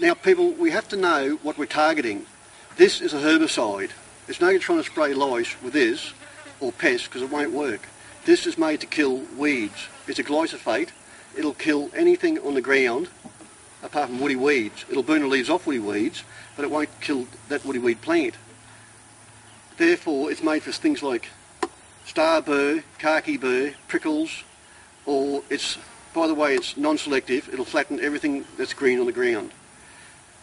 Now people, we have to know what we're targeting. This is a herbicide. It's no good trying to spray lice with this, or pests, because it won't work. This is made to kill weeds. It's a glyphosate. It'll kill anything on the ground, apart from woody weeds. It'll burn the leaves off woody weeds, but it won't kill that woody weed plant. Therefore, it's made for things like star burr, khaki burr, prickles, or it's, by the way, it's non-selective. It'll flatten everything that's green on the ground.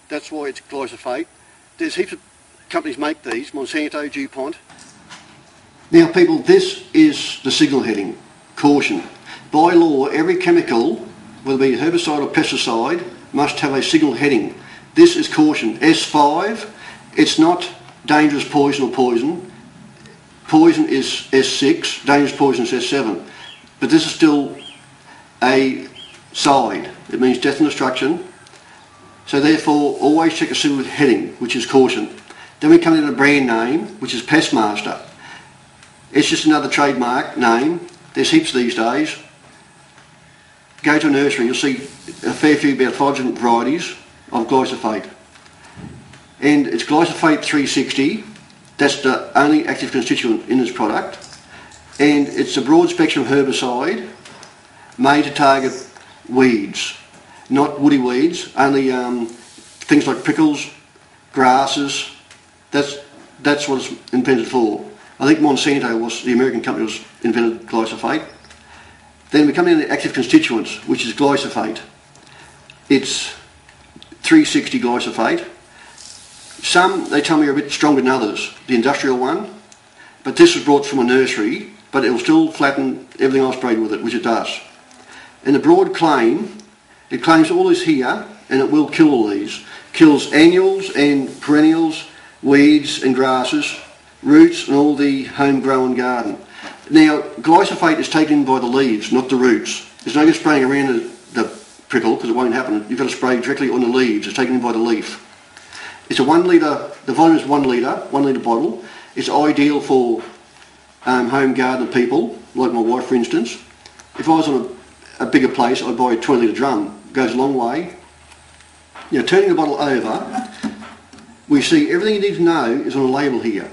That's why it's glyphosate. There's heaps of companies make these, Monsanto, DuPont. Now people, this is the signal heading, caution. By law, every chemical, whether it be herbicide or pesticide, must have a signal heading. This is caution, S5. It's not dangerous poison or poison. Poison is S6, dangerous poison is S7. But this is still a side. It means death and destruction. So therefore, always check a signal heading, which is caution. Then we come into the brand name, which is Pestmaster. It's just another trademark name. There's heaps these days. Go to a nursery, you'll see a fair few, about 5 different varieties of glyphosate. And it's glyphosate 360. That's the only active constituent in this product. And it's a broad spectrum herbicide made to target weeds, not woody weeds, only things like prickles, grasses. That's what it's intended for. I think Monsanto was the American company was invented glyphosate. Then we come into the active constituents, which is glyphosate. It's 360 glyphosate. Some, they tell me, are a bit stronger than others, the industrial one, but this was brought from a nursery, but it will still flatten everything else sprayed with it, which it does. And the broad claim, it claims all this here, and it will kill all these. Kills annuals and perennials, weeds and grasses, roots and all the home-grown garden. Now, glyphosate is taken in by the leaves, not the roots. There's no good spraying around the prickle, because it won't happen. You've got to spray directly on the leaves. It's taken in by the leaf. It's a 1 litre, the volume is 1 litre bottle. It's ideal for home garden people, like my wife for instance. If I was on a bigger place, I'd buy a 20 litre drum. It goes a long way. Now, turning the bottle over, we see everything you need to know is on a label here.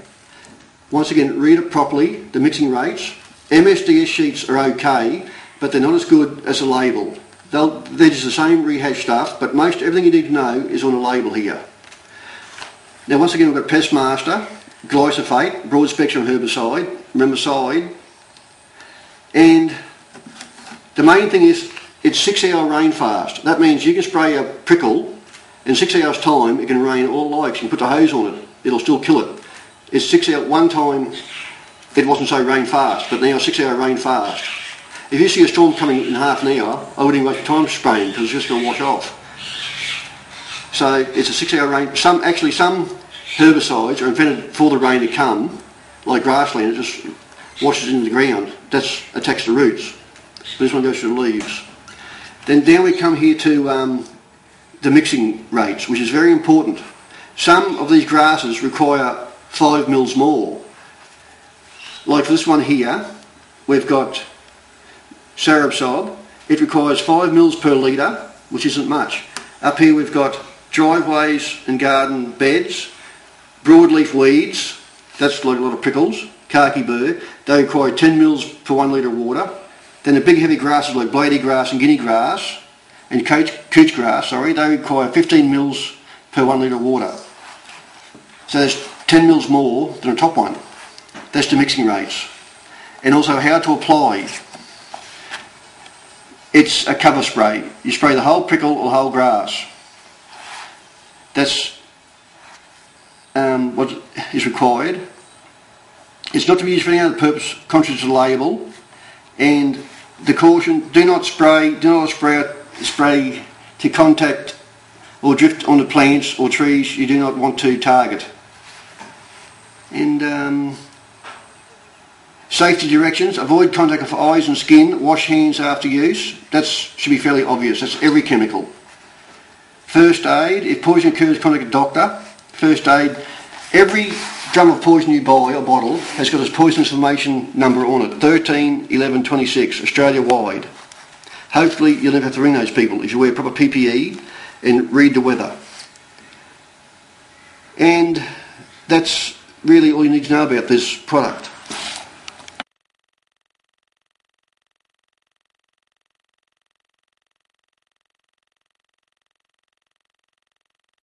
Once again, read it properly, the mixing rates. MSDS sheets are okay, but they're not as good as a label. They're just the same rehashed stuff, but everything you need to know is on a label here. Now once again, we've got Pestmaster, glyphosate, broad spectrum herbicide, remember side, and the main thing is it's 6-hour rain fast. That means you can spray a prickle, in 6 hours time it can rain all it likes. You can put the hose on it, it'll still kill it. It's 6 hours, one time it wasn't so rain fast, but now 6 hour rain fast. If you see a storm coming in half an hour, I wouldn't even waste time spraying because it's just going to wash off. So it's a 6 hour rain. Some herbicides are invented for the rain to come, like grassland, it just washes into the ground. That attacks the roots. But this one goes to the leaves. Then down we come here to the mixing rates, which is very important. Some of these grasses require 5 mils more. Like for this one here, we've got Sarabsob. It requires 5 mils per litre, which isn't much. Up here we've got driveways and garden beds, broadleaf weeds, that's like a lot of prickles, khaki burr, they require 10 mils per 1 litre of water. Then the big heavy grasses like bladey grass and guinea grass, and couch grass, sorry, they require 15 mils per 1 litre of water. So there's 10 mils more than the top one. That's the mixing rates. And also how to apply. It's a cover spray. You spray the whole prickle or the whole grass. That's what is required. It's not to be used for any other purpose contrary to the label. And the caution: do not spray to contact or drift onto plants or trees you do not want to target. And safety directions: avoid contact of eyes and skin, wash hands after use. That should be fairly obvious. That's every chemical. First aid: if poison occurs, contact a doctor. First aid: every drum of poison you buy or bottle has got its poison information number on it, 13 11 26, Australia wide. Hopefully you'll never have to ring those people if you wear proper PPE and read the weather. And that's really all you need to know about this product.